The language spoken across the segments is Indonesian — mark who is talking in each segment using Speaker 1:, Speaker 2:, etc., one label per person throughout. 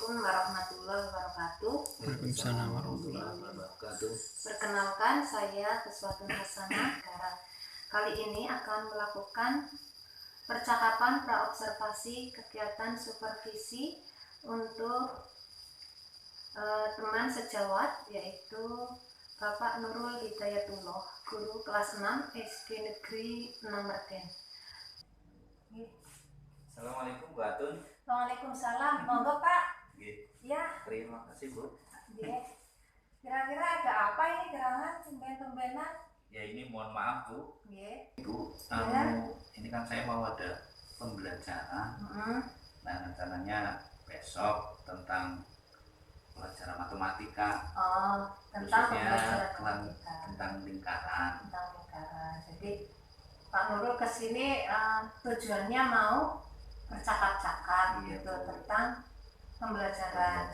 Speaker 1: Assalamualaikum warahmatullahi wabarakatuh.
Speaker 2: Waalaikumsalam warahmatullahi wabarakatuh.
Speaker 1: Perkenalkan, saya Kuswatun Hasanah. Kali ini akan melakukan percakapan praobservasi kegiatan supervisi untuk teman sejawat, yaitu Bapak Nurul Hidayatullah, guru kelas 6 SD Negeri 6 Mergen.
Speaker 3: Assalamualaikum Bu Atun.
Speaker 1: Waalaikumsalam. Monggo Pak. Ya.
Speaker 3: Terima kasih Bu.
Speaker 1: Kira-kira ada apa ini gerangan tumben-tumbenan?
Speaker 3: Ya ini mohon maaf Bu. Bu,
Speaker 1: Ya.
Speaker 3: ini kan saya mau ada pembelajaran. Nah rencananya besok tentang pelajaran matematika.
Speaker 1: Tentang
Speaker 3: khususnya
Speaker 1: pembelajaran matematika.
Speaker 3: tentang lingkaran.
Speaker 1: Jadi Pak Nurul kesini tujuannya mau bercakap-cakap
Speaker 3: Iya,
Speaker 1: gitu
Speaker 3: Bu.
Speaker 1: tentang pembelajaran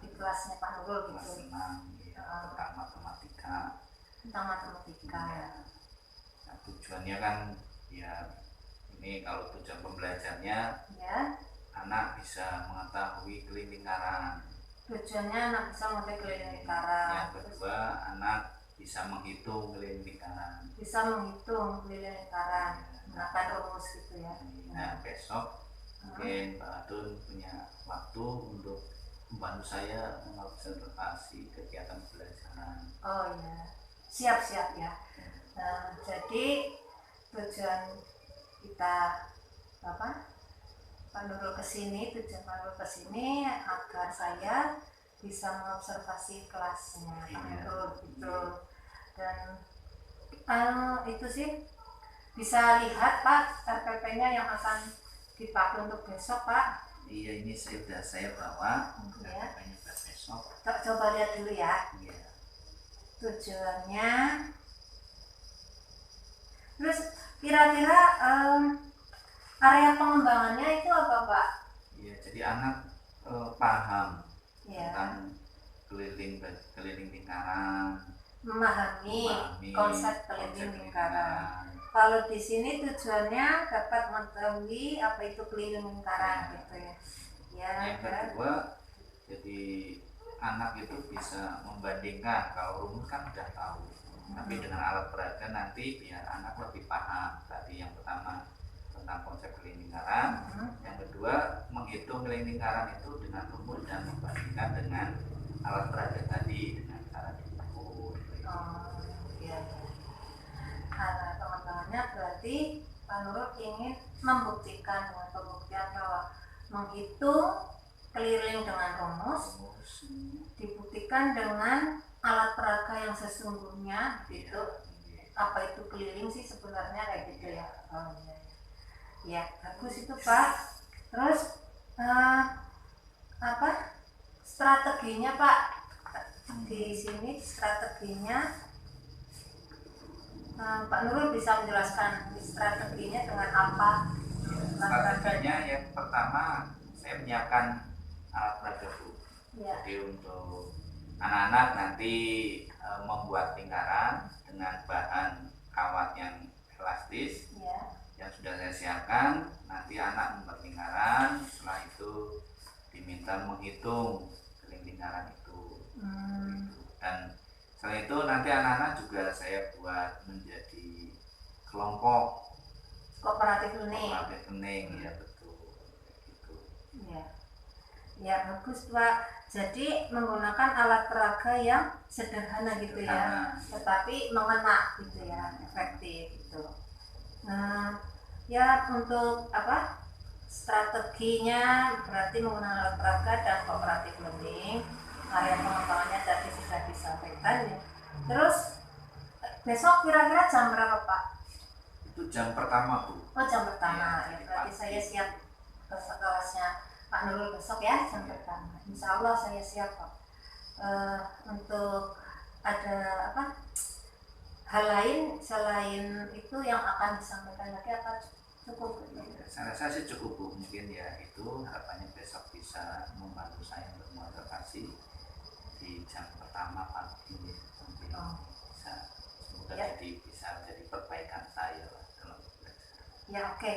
Speaker 1: di kelasnya Pak Nurul
Speaker 3: Kelas
Speaker 1: gitu.
Speaker 3: 6 ya, tentang matematika.
Speaker 1: Tentang matematika.
Speaker 3: Nah, tujuannya kan ya ini kalau tujuan pembelajarnya
Speaker 1: Ya.
Speaker 3: anak bisa mengetahui lingkaran.
Speaker 1: Tujuannya anak bisa mengerti keliling lingkaran.
Speaker 3: Yang kedua, anak bisa menghitung keliling lingkaran.
Speaker 1: Bisa menghitung keliling lingkaran menggunakan rumus gitu ya.
Speaker 3: Nah, besok mungkin Pak Atun punya waktu untuk membantu saya mengobservasi kegiatan pembelajaran.
Speaker 1: Oh iya, siap-siap ya. Nah, jadi tujuan kita Pak Nurul kesini, tujuan Pak Nurul kesini agar saya bisa mengobservasi kelasnya Pak Nurul gitu. Dan itu sih bisa lihat Pak RPP-nya yang akan dipakai untuk besok Pak.
Speaker 3: Iya, ini sudah saya bawa untuk
Speaker 1: Ya.
Speaker 3: buat besok.
Speaker 1: Coba lihat dulu ya.
Speaker 3: Iya.
Speaker 1: Tujuannya. Terus kira-kira area pengembangannya itu apa Pak?
Speaker 3: Iya, jadi anak paham
Speaker 1: Ya,
Speaker 3: tentang keliling lingkaran,
Speaker 1: memahami konsep keliling lingkaran. Kalau di sini tujuannya dapat mengetahui apa itu keliling lingkaran gitu ya. Ya,
Speaker 3: Yang kedua, jadi anak itu bisa membandingkan. Kalau rumus kan udah tahu, tapi dengan alat peraga nanti biar anak lebih paham. Tadi yang pertama tentang konsep keliling lingkaran, yang kedua menghitung keliling lingkaran itu dengan rumus dan membandingkan dengan alat peraga tadi dengan cara diukur.
Speaker 1: Iya. Nah, teman-temannya berarti Pak Nurul ingin membuktikan dengan pembuktian bahwa menghitung keliling dengan rumus dibuktikan dengan alat peraga yang sesungguhnya gitu. Apa itu keliling sih sebenarnya kayak gitu ya. Ya, bagus itu Pak. Terus strateginya Pak? Di sini strateginya Pak Nurul bisa menjelaskan strateginya dengan apa?
Speaker 3: Strateginya yang pertama saya menyiapkan alat peraga Bu.
Speaker 1: Ya.
Speaker 3: Jadi untuk anak-anak nanti membuat lingkaran dengan bahan kawat yang elastis.
Speaker 1: Ya.
Speaker 3: Yang sudah saya siapkan, nanti anak membuat lingkaran, setelah itu diminta menghitung lingkaran itu. Dan setelah itu nanti anak-anak juga saya buat menjadi kelompok
Speaker 1: Kooperatif
Speaker 3: learning, ya betul gitu.
Speaker 1: Ya bagus Pak. Jadi menggunakan alat peraga yang sederhana gitu ya, tetapi mengena gitu ya, efektif gitu. Nah, ya untuk strateginya berarti menggunakan alat peraga dan kooperatif learning. Area pengembangannya tadi sudah disampaikan ya. Terus besok kira-kira jam berapa Pak?
Speaker 3: Itu jam pertama Bu.
Speaker 1: Oh, jam pertama
Speaker 3: Ya,
Speaker 1: ya, berarti saya siap ke kelasnya Pak Nurul besok ya, jam pertama. Insya Allah saya siap Pak. Untuk ada hal lain selain itu yang akan disampaikan lagi apa cukup?
Speaker 3: Saya rasa sih cukup Bu, mungkin ya itu harapannya besok bisa membantu saya untuk mengobservasi di jam pertama pagi ini. Bisa semoga bisa menjadi perbaikan saya lah dalam belajar.
Speaker 1: Ya oke.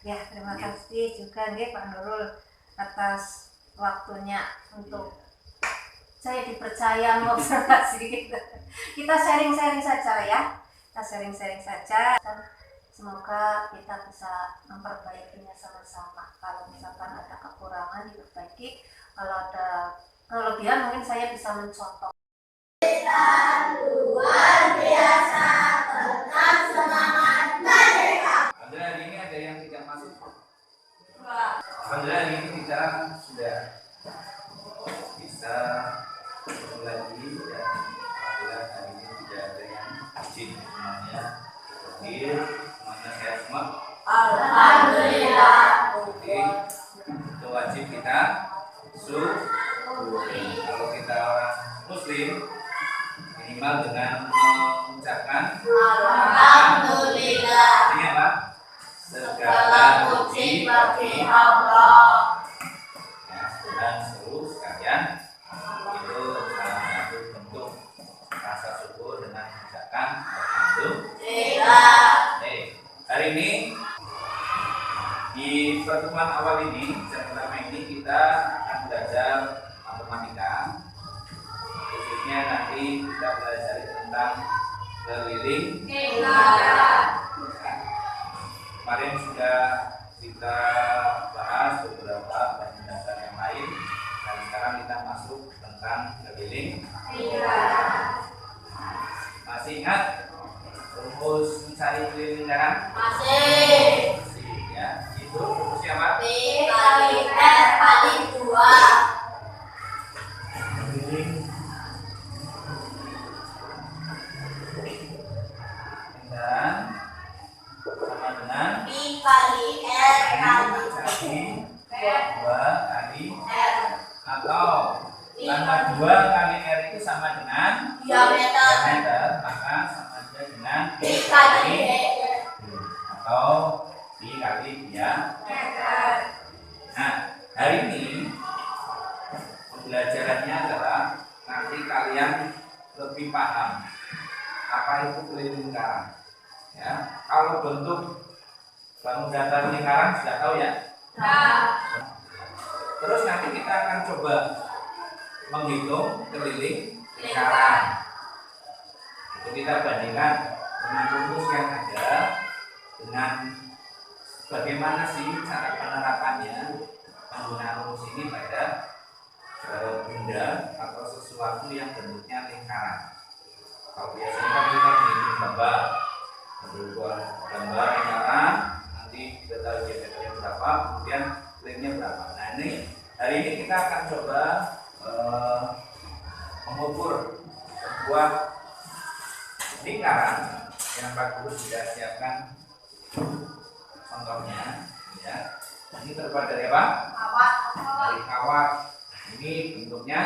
Speaker 1: Ya terima kasih juga nih Pak Nurul atas waktunya untuk saya dipercaya mengobservasi gitu. Kita sharing-sharing saja ya, kita sharing-sharing saja. Dan semoga kita bisa memperbaikinya sama-sama. Kalau misalkan ada kekurangan diperbaiki, kalau ada kelebihan mungkin saya bisa mencontoh. Luar biasa, tetap semangat merdeka.
Speaker 3: Alhamdulillah hari ini ada yang tidak masuk. Alhamdulillah hari ini bicara sudah bisa lagi dan alhamdulillah hari ini tidak ada yang izin, semuanya hadir, semuanya sehat semua.
Speaker 1: Alhamdulillah.
Speaker 3: Jadi itu wajib kita syukuri. Kalau kita orang muslim minimal dengan mengucapkan
Speaker 1: Alhamdulillah.
Speaker 3: ini apa? Segala puji bagi
Speaker 1: Allah.
Speaker 3: ya, dan seluruh sekalian itu salah satu bentuk rasa syukur dengan mengucapkan alhamdulillah. Hari ini di pertemuan awal ini, jam pertama ini kita akan belajar matematika. Khususnya nanti kita belajar tentang keliling. Kemarin sudah kita bahas beberapa penjelasan yang lain, dan sekarang kita masuk tentang keliling. Masih ingat rumus mencari keliling lingkaran?
Speaker 1: Masih.
Speaker 3: Ya, itu rumusnya apa?
Speaker 1: B kali R kali 2.
Speaker 3: Keliling lingkaran sama dengan
Speaker 1: B kali R kali
Speaker 3: jadi 2 kali
Speaker 1: R.
Speaker 3: atau karena 2 kali R itu sama dengan
Speaker 1: Diameter.
Speaker 3: maka sama saja dengan
Speaker 1: B kali
Speaker 3: atau B kali diameter. Nah, hari ini pembelajarannya adalah nanti kalian lebih paham apa itu keliling lingkaran. Ya, kalau bentuk bangun datar lingkaran sudah tahu ya. Terus nanti kita akan coba menghitung keliling lingkaran. Itu kita bandingkan dengan rumus yang ada, dengan bagaimana sih cara penerapannya penggunaan rumus ini pada benda atau sesuatu yang bentuknya lingkaran. Kalau biasanya kan kita menghitung gambar, gambar lingkaran, nanti kita tahu diameternya berapa, kemudian lengthnya berapa. Nah ini hari ini kita akan coba mengukur sebuah lingkaran yang Pak Guru sudah siapkan contohnya. Ya, ini terbuat dari apa? Dari kawat. Ini bentuknya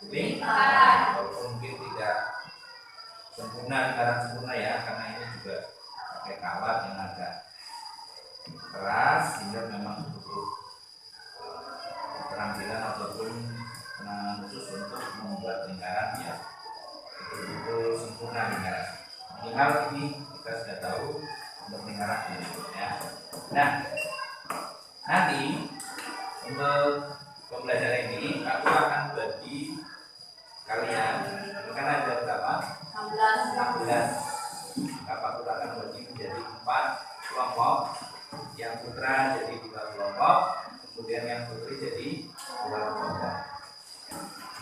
Speaker 3: lingkaran. Walaupun mungkin tidak sempurna, lingkaran sempurna ya, karena ini juga pakai kawat yang agak keras sehingga memang butuh keterampilan ataupun penanganan khusus untuk membuat lingkaran ya betul-betul sempurna lingkaran. Minimal ini kita sudah tahu untuk lingkaran ini ya. Nah, nanti untuk pembelajaran ini aku akan bagi kalian, karena ada berapa? 16. Aku akan bagi menjadi 4 kelompok. Yang putra jadi 2 kelompok, kemudian yang putri jadi 2 kelompok.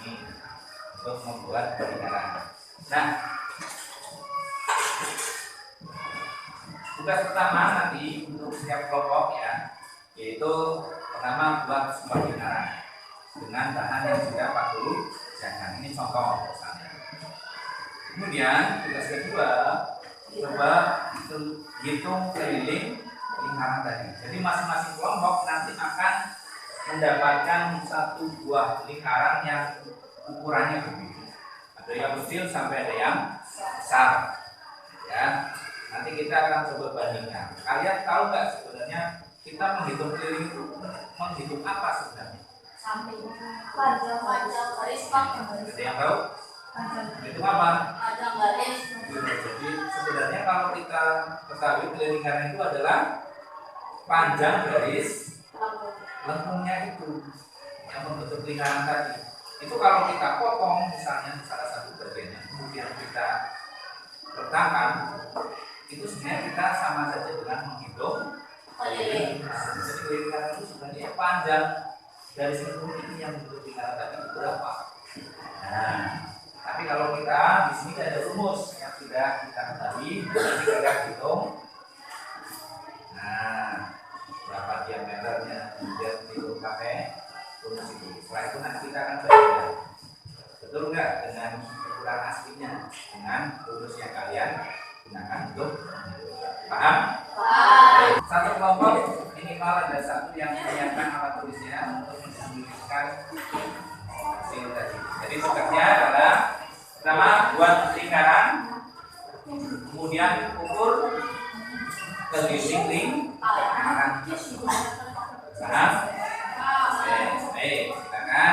Speaker 3: Ini untuk membuat lingkaran. Nah, tugas pertama nanti untuk setiap kelompok ya, yaitu pertama buat sebuah lingkaran dengan bahan yang sudah Pak Guru siapkan. Ini contoh misalnya. Kemudian tugas kedua, coba hitung keliling lingkaran tadi. Jadi masing-masing kelompok nanti akan mendapatkan satu buah lingkaran yang ukurannya berbeda. Ada yang kecil sampai ada yang besar. Ya, nanti kita akan coba bandingkan. Kalian tahu nggak sebenarnya kita menghitung keliling itu menghitung apa sebenarnya?
Speaker 1: Samping panjang garis panjang garis.
Speaker 3: Ada yang tahu? Itu apa?
Speaker 1: Panjang garis.
Speaker 3: Jadi sebenarnya kalau kita ketahui keliling lingkaran itu adalah panjang garis lengkungnya itu. yang membentuk lingkaran tadi. Itu kalau kita potong misalnya salah satu bagiannya, kemudian kita rentangkan, itu sebenarnya kita sama saja dengan menghitung. Jadi lingkaran itu sebenarnya panjang dari seluruh ini yang membentuk lingkaran tadi itu berapa? Nah, tapi kalau kita di sini ada rumus yang sudah kita ketahui, nanti kita hitung. Nah, berapa diameternya, kemudian itu pakai rumus itu. Setelah itu nanti kita akan belajar, betul nggak dengan ukuran aslinya, dengan rumus yang kalian gunakan untuk paham? Satu kelompok minimal ada satu yang menyiapkan alat tulisnya untuk menuliskan hasil tadi. Jadi tugasnya adalah pertama buat lingkaran, kemudian ukur keliling lingkaran. Paham? Baik, silakan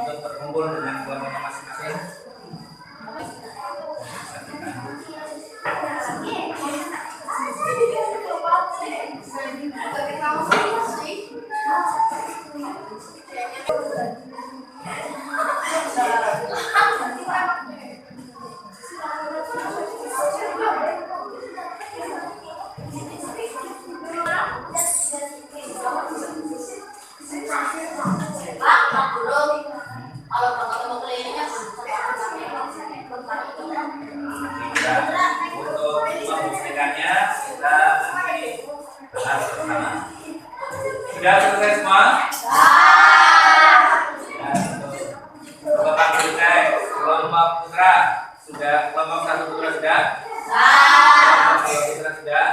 Speaker 3: untuk berkumpul dengan kelompoknya masing-masing. Untuk membuktikannya kita nanti bahas bersama. Sudah selesai semua? Kelompok putra, kelompok putra sudah, kelompok satu putra sudah? Kelompok putra sudah?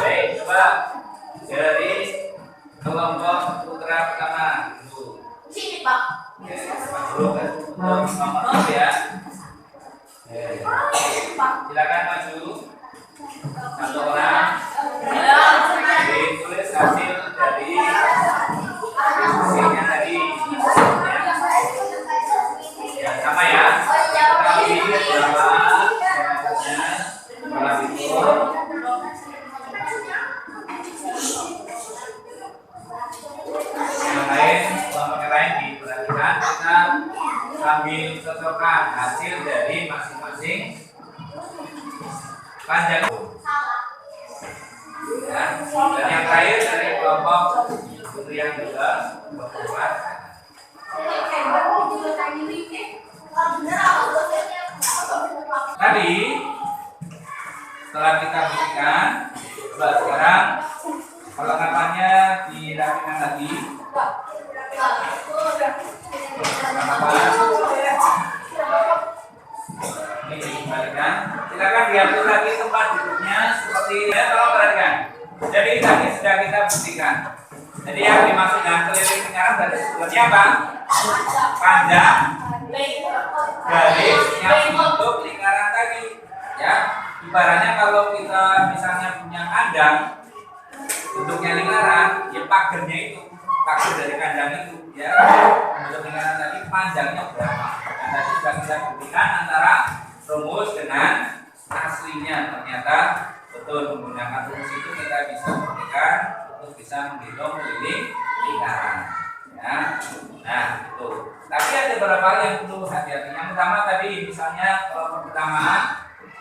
Speaker 3: Baik, coba dari kelompok putra pertama dulu.
Speaker 4: Sini Pak.
Speaker 3: Dulu kan, nomor ya. Silakan maju satu orang. Ditulis hasil dari hasilnya tadi. Ya sama ya. Tapi berapa diameternya? Setelah itu yang lain, kelompok yang lain diperhatikan, kita sambil cocokkan hasil dari masing-masing panjang. Ya. Dan yang terakhir dari kelompok putri yang juga berbuat. Tadi setelah kita buktikan, coba sekarang kelengkapannya dirapikan lagi. Ini dikembalikan. Silakan diatur lagi tempat duduknya seperti ini. Tolong perhatikan. Jadi tadi sudah kita buktikan. Jadi yang dimaksud dengan keliling lingkaran berarti sebetulnya apa? Panjang garis yang membentuk lingkaran tadi. Ya, ibaratnya kalau kita misalnya punya kandang bentuknya lingkaran, ya pagernya itu, pager dari kandang itu, ya bentuk lingkaran tadi panjangnya berapa? Dan tadi sudah kita buktikan antara rumus dengan aslinya, ternyata betul menggunakan rumus itu kita bisa buktikan untuk bisa menghitung keliling lingkaran. Ya, nah itu. Tapi ada beberapa hal yang perlu hati-hati. Yang pertama tadi misalnya kelompok pertama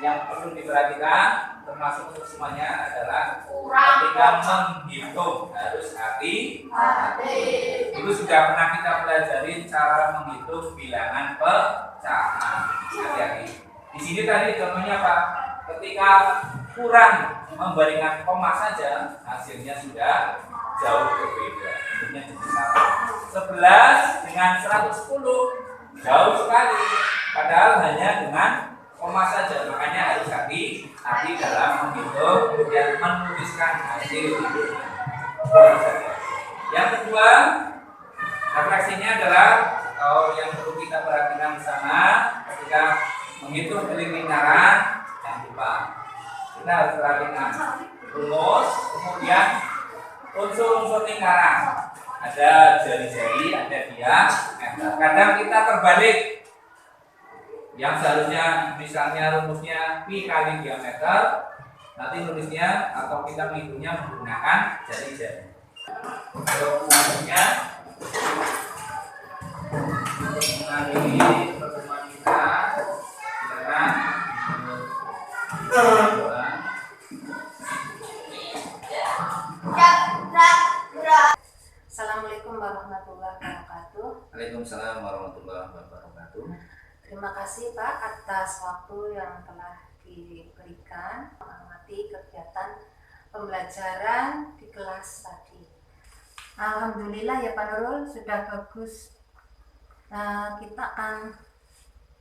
Speaker 3: yang perlu diperhatikan termasuk untuk semuanya adalah ketika menghitung harus hati-hati. Dulu sudah pernah kita pelajari cara menghitung bilangan pecahan. Hati-hati. Di sini tadi contohnya Pak, ketika kurang membandingkan koma saja hasilnya sudah jauh berbeda. Bentuknya jadi sama. 11 dengan 110 jauh sekali. Padahal hanya dengan koma saja, makanya harus hati-hati dalam menghitung kemudian menuliskan hasil. Yang kedua, refleksinya adalah yang perlu kita perhatikan bersama ketika menghitung keliling lingkaran. Jangan lupa kita harus perhatikan rumus, kemudian unsur-unsur lingkaran. Ada jari-jari, ada diameter. Kadang kita terbalik. Yang seharusnya misalnya rumusnya pi kali diameter, nanti nulisnya atau kita menghitungnya menggunakan jari-jari. Untuk rumusnya mengakhiri pertemuan kita. Silakan.
Speaker 1: Assalamualaikum warahmatullahi wabarakatuh.
Speaker 3: Waalaikumsalam warahmatullahi wabarakatuh.
Speaker 1: Terima kasih Pak atas waktu yang telah diberikan mengamati kegiatan pembelajaran di kelas tadi. Alhamdulillah ya Pak Nurul, sudah bagus. Kita akan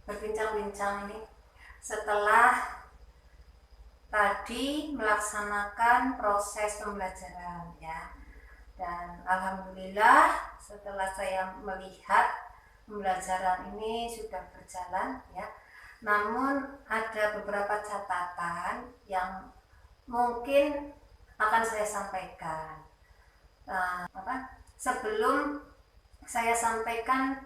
Speaker 1: berbincang-bincang ini setelah tadi melaksanakan proses pembelajaran ya. Dan alhamdulillah setelah saya melihat pembelajaran ini sudah berjalan ya. Namun ada beberapa catatan yang mungkin akan saya sampaikan. Sebelum saya sampaikan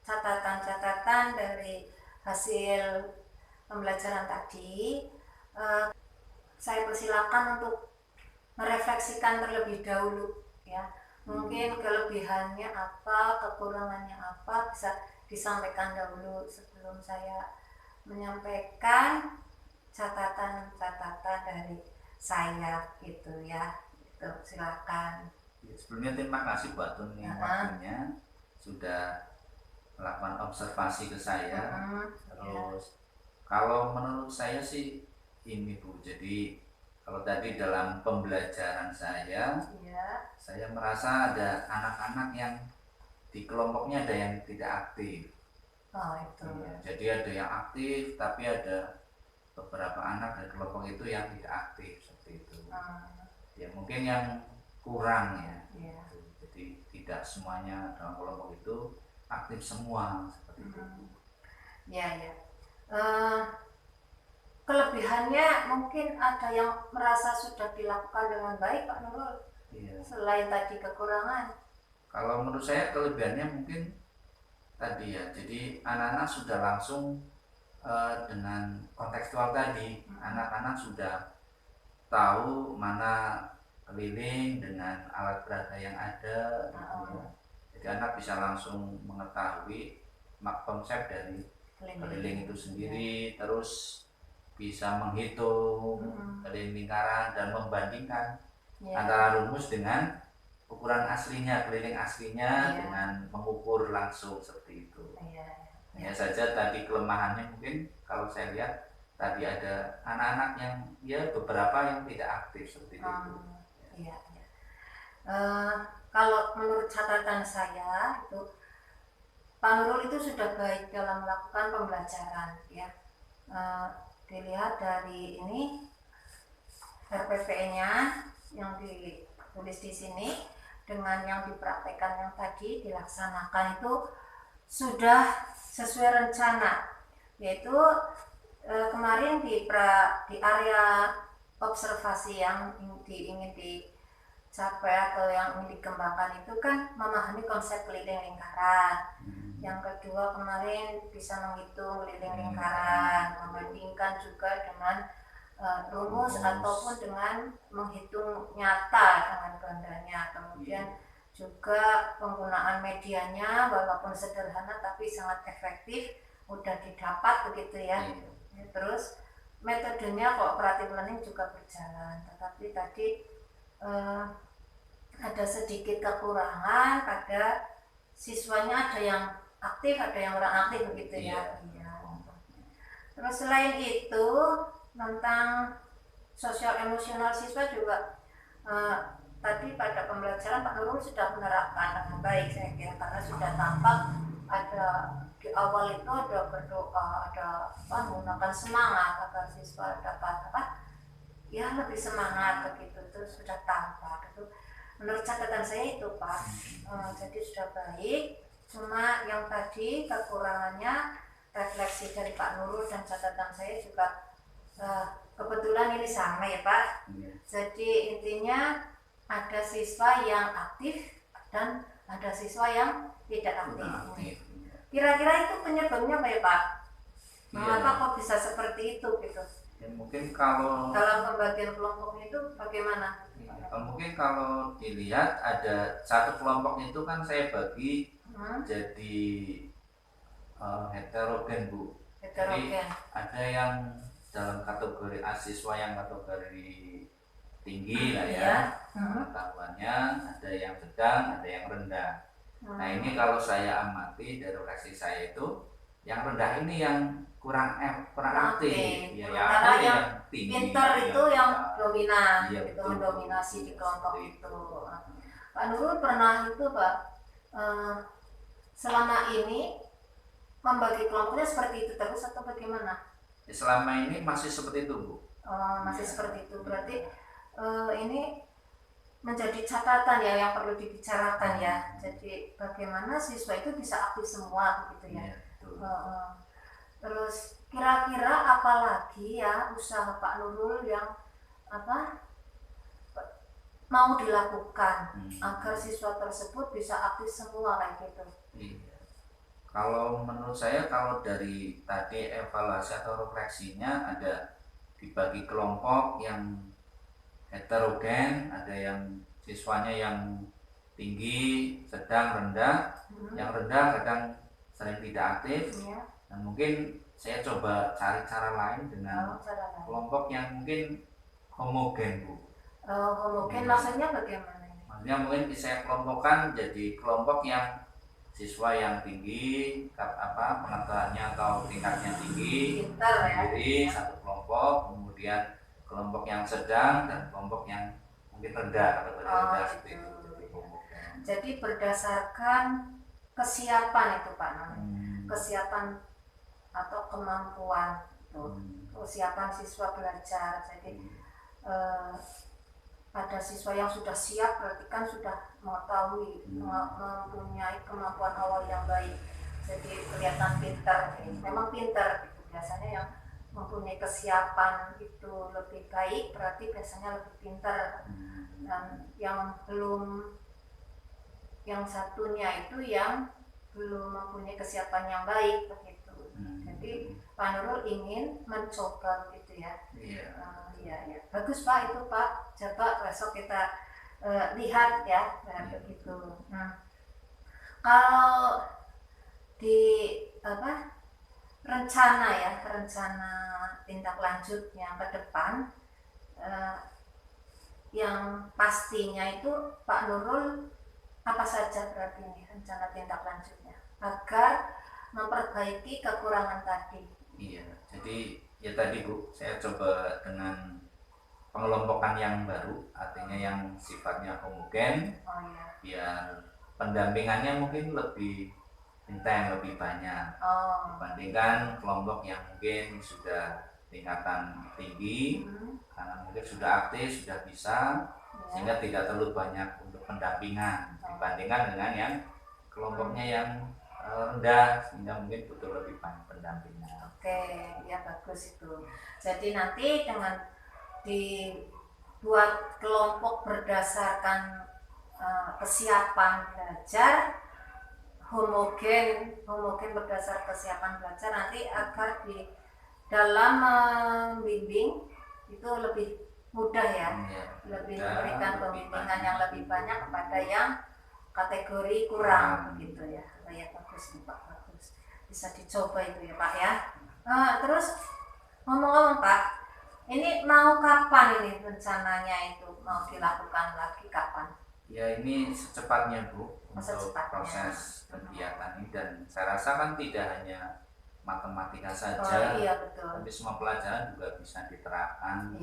Speaker 1: catatan-catatan dari hasil pembelajaran tadi, saya persilakan untuk merefleksikan terlebih dahulu ya. Mungkin kelebihannya apa, kekurangannya apa bisa disampaikan dahulu sebelum saya menyampaikan catatan-catatan dari saya gitu ya. Itu silakan.
Speaker 3: Sebelumnya terima kasih buat Tuni waktunya sudah melakukan observasi ke saya. Terus kalau menurut saya sih ini Bu, jadi kalau tadi dalam pembelajaran saya merasa ada anak-anak yang di kelompoknya ada yang tidak aktif.
Speaker 1: Itu.
Speaker 3: Ya, jadi ada yang aktif, tapi ada beberapa anak dari kelompok itu yang tidak aktif seperti itu. Ya mungkin yang kurang ya. Jadi tidak semuanya dalam kelompok itu aktif semua seperti itu.
Speaker 1: Ya. Kelebihannya mungkin ada yang merasa sudah dilakukan dengan baik Pak Nurul. Selain tadi kekurangan.
Speaker 3: Kalau menurut saya kelebihannya mungkin tadi ya, jadi anak-anak sudah langsung dengan kontekstual tadi, anak-anak sudah tahu mana keliling dengan alat peraga yang ada gitu ya. Jadi anak bisa langsung mengetahui konsep dari keliling itu sendiri, terus bisa menghitung keliling lingkaran dan membandingkan antara rumus dengan ukuran aslinya, keliling aslinya dengan mengukur langsung seperti itu. Hanya saja tadi kelemahannya mungkin kalau saya lihat tadi ada anak-anak yang beberapa yang tidak aktif seperti itu.
Speaker 1: Kalau menurut catatan saya itu Pak Nurul itu sudah baik dalam melakukan pembelajaran ya. Dilihat dari ini RPP-nya yang ditulis di sini dengan yang dipraktekkan yang tadi dilaksanakan itu sudah sesuai rencana, yaitu kemarin di area observasi yang ingin dicapai atau yang ingin dikembangkan itu kan memahami konsep keliling lingkaran. Yang kedua kemarin bisa menghitung keliling lingkaran, membandingkan juga dengan rumus ataupun dengan menghitung nyata dengan gandanya. Kemudian juga penggunaan medianya walaupun sederhana tapi sangat efektif, mudah didapat begitu ya. Terus metodenya cooperative learning juga berjalan, tetapi tadi ada sedikit kekurangan pada siswanya, ada yang aktif, ada yang kurang aktif begitu ya. Terus selain itu tentang sosial emosional siswa juga tadi pada pembelajaran Pak Nurul sudah menerapkan dengan baik saya kira, karena sudah tampak ada di awal itu ada berdoa, ada menggunakan semangat agar siswa dapat lebih semangat begitu, itu sudah tampak itu. Menurut catatan saya itu Pak, jadi sudah baik. Cuma yang tadi kekurangannya refleksi dari Pak Nurul dan catatan saya juga kebetulan ini sama ya Pak. Jadi intinya ada siswa yang aktif dan ada siswa yang tidak aktif. Kira-kira itu penyebabnya apa ya Pak? Mengapa kok bisa seperti itu gitu?
Speaker 3: Ya, mungkin kalau
Speaker 1: dalam pembagian kelompoknya itu bagaimana?
Speaker 3: Mungkin kalau dilihat ada satu kelompok itu kan saya bagi jadi Heterogen Bu. Jadi
Speaker 1: Heterogen.
Speaker 3: ada yang dalam kategori siswa yang kategori tinggi lah ya, pengetahuannya, ada yang sedang, ada yang rendah. Nah ini kalau saya amati dari refleksi saya itu, yang rendah ini yang kurang aktif, ya, yang tinggi,
Speaker 1: pintar itu yang dominan,
Speaker 3: iya,
Speaker 1: itu mendominasi di kelompok itu. Pak Nurul pernah itu Pak, selama ini membagi kelompoknya seperti itu terus atau bagaimana?
Speaker 3: Ya, selama ini masih seperti itu Bu.
Speaker 1: Masih seperti itu, berarti ini menjadi catatan ya yang perlu dibicarakan ya. Jadi bagaimana siswa itu bisa aktif semua gitu ya. Terus kira-kira apalagi ya usaha Pak Nurul yang mau dilakukan agar siswa tersebut bisa aktif semua kayak gitu?
Speaker 3: Iya. Kalau menurut saya, kalau dari tadi evaluasi atau refleksinya, ada dibagi kelompok yang heterogen, ada yang siswanya yang tinggi, sedang, rendah. Yang rendah kadang sering tidak aktif. Dan mungkin saya coba cari cara lain dengan kelompok yang mungkin homogen Bu.
Speaker 1: Homogen maksudnya bagaimana?
Speaker 3: Maksudnya mungkin saya kelompokkan jadi kelompok yang siswa yang tinggi, pengetahuannya atau tingkatnya tinggi,
Speaker 1: pintar ya.
Speaker 3: Jadi satu kelompok, kemudian kelompok yang sedang dan kelompok yang mungkin rendah atau rendah seperti itu.
Speaker 1: Jadi berdasarkan kesiapan itu Pak Nurul, kesiapan atau kemampuan itu, kesiapan siswa belajar. Jadi ada siswa yang sudah siap, berarti kan sudah mengetahui, mempunyai kemampuan awal yang baik, jadi kelihatan pintar. Memang pintar gitu. Biasanya yang mempunyai kesiapan itu lebih baik, berarti biasanya lebih pintar. Dan yang belum, yang satunya itu yang belum mempunyai kesiapan yang baik begitu. Jadi Pak Nurul ingin mencoba gitu ya. Iya. Bagus Pak itu Pak. Coba besok kita lihat ya, begitu. Kalau di rencana tindak lanjut yang ke depan, yang pastinya itu Pak Nurul apa saja berarti ini rencana tindak lanjutnya agar memperbaiki kekurangan tadi? Iya,
Speaker 3: jadi ya tadi Bu, saya coba dengan pengelompokan yang baru, artinya yang sifatnya homogen, biar pendampingannya mungkin lebih intens, lebih banyak dibandingkan kelompok yang mungkin sudah tingkatan tinggi, karena mungkin sudah aktif, sudah bisa, sehingga tidak terlalu banyak untuk pendampingan dibandingkan dengan yang kelompoknya yang rendah, sehingga mungkin butuh lebih banyak pendampingan.
Speaker 1: Oke, ya bagus itu. Jadi nanti dengan dibuat kelompok berdasarkan kesiapan belajar, homogen berdasar kesiapan belajar, nanti agar di dalam membimbing itu lebih mudah ya, lebih memberikan pembimbingan yang lebih banyak kepada yang kategori kurang begitu ya. Ya bagus nih Pak, bagus, bisa dicoba itu ya Pak ya. Terus ngomong-ngomong Pak, ini mau kapan ini rencananya itu mau dilakukan lagi kapan?
Speaker 3: Ya ini secepatnya Bu, untuk proses kegiatan ini, dan saya rasa kan tidak hanya matematika saja,
Speaker 1: betul.
Speaker 3: tapi semua pelajaran juga bisa diterapkan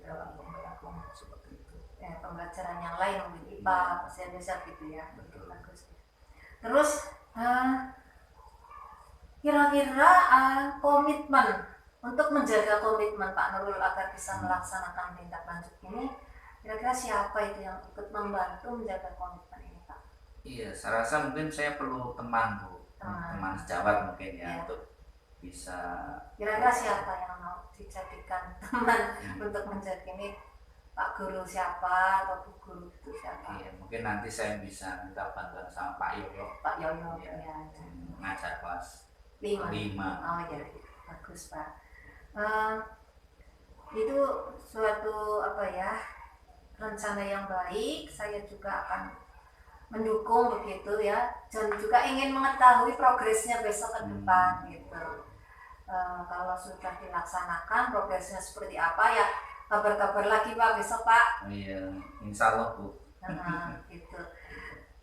Speaker 1: dalam
Speaker 3: pembelajaran seperti itu.
Speaker 1: Ya, pembelajaran yang lain mungkin IPA, besar gitu ya.
Speaker 3: Betul.
Speaker 1: Bagus. Terus kira-kira komitmen untuk menjaga komitmen Pak Nurul agar bisa melaksanakan tindak lanjut ini, kira-kira siapa itu yang ikut membantu menjaga komitmen ini Pak?
Speaker 3: Iya, saya rasa mungkin saya perlu teman Bu, teman sejawat mungkin ya, untuk bisa.
Speaker 1: Kira-kira siapa yang mau dijadikan teman untuk menjaga ini? Pak Guru siapa atau Bu Guru itu siapa?
Speaker 3: Iya, mungkin nanti saya bisa minta bantuan sama Pak Yoyo.
Speaker 1: Pak Yoyo ya.
Speaker 3: Ngajar kelas 5.
Speaker 1: Oh ya, bagus Pak. Itu suatu rencana yang baik. Saya juga akan mendukung begitu ya, dan juga ingin mengetahui progresnya besok ke depan gitu. Kalau sudah dilaksanakan progresnya seperti apa ya, kabar-kabar lagi Pak besok Pak.
Speaker 3: Oh iya, insya Allah Bu.
Speaker 1: Gitu.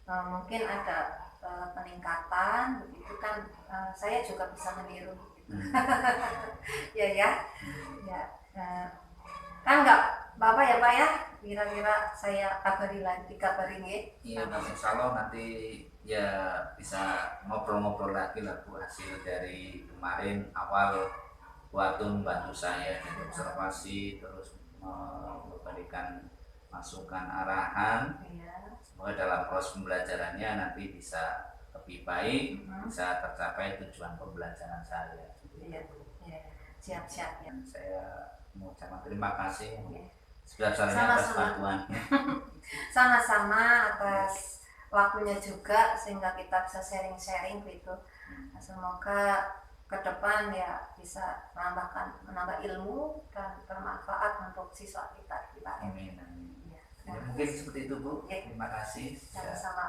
Speaker 1: Mungkin ada peningkatan begitu kan, saya juga bisa meniru gitu. ya ya kan nggak apa ya Pak ya, kira-kira saya dikabari nih.
Speaker 3: Iya Bu, insya Allah nanti ya bisa ngobrol-ngobrol lagi lah Bu, hasil dari kemarin awal waktu membantu saya dari observasi terus memberikan masukan arahan. Semoga dalam proses pembelajarannya nanti bisa lebih baik, bisa tercapai tujuan pembelajaran saya.
Speaker 1: Iya, siap-siap ya.
Speaker 3: Saya mengucapkan terima kasih sebesar-besarnya atas bantuannya.
Speaker 1: Sama-sama atas waktunya juga sehingga kita bisa sharing-sharing gitu. Semoga ke depan ya bisa menambah ilmu dan bermanfaat untuk siswa kita.
Speaker 3: Amin. Ya, mungkin seperti itu Bu. Terima kasih.
Speaker 1: Sama-sama.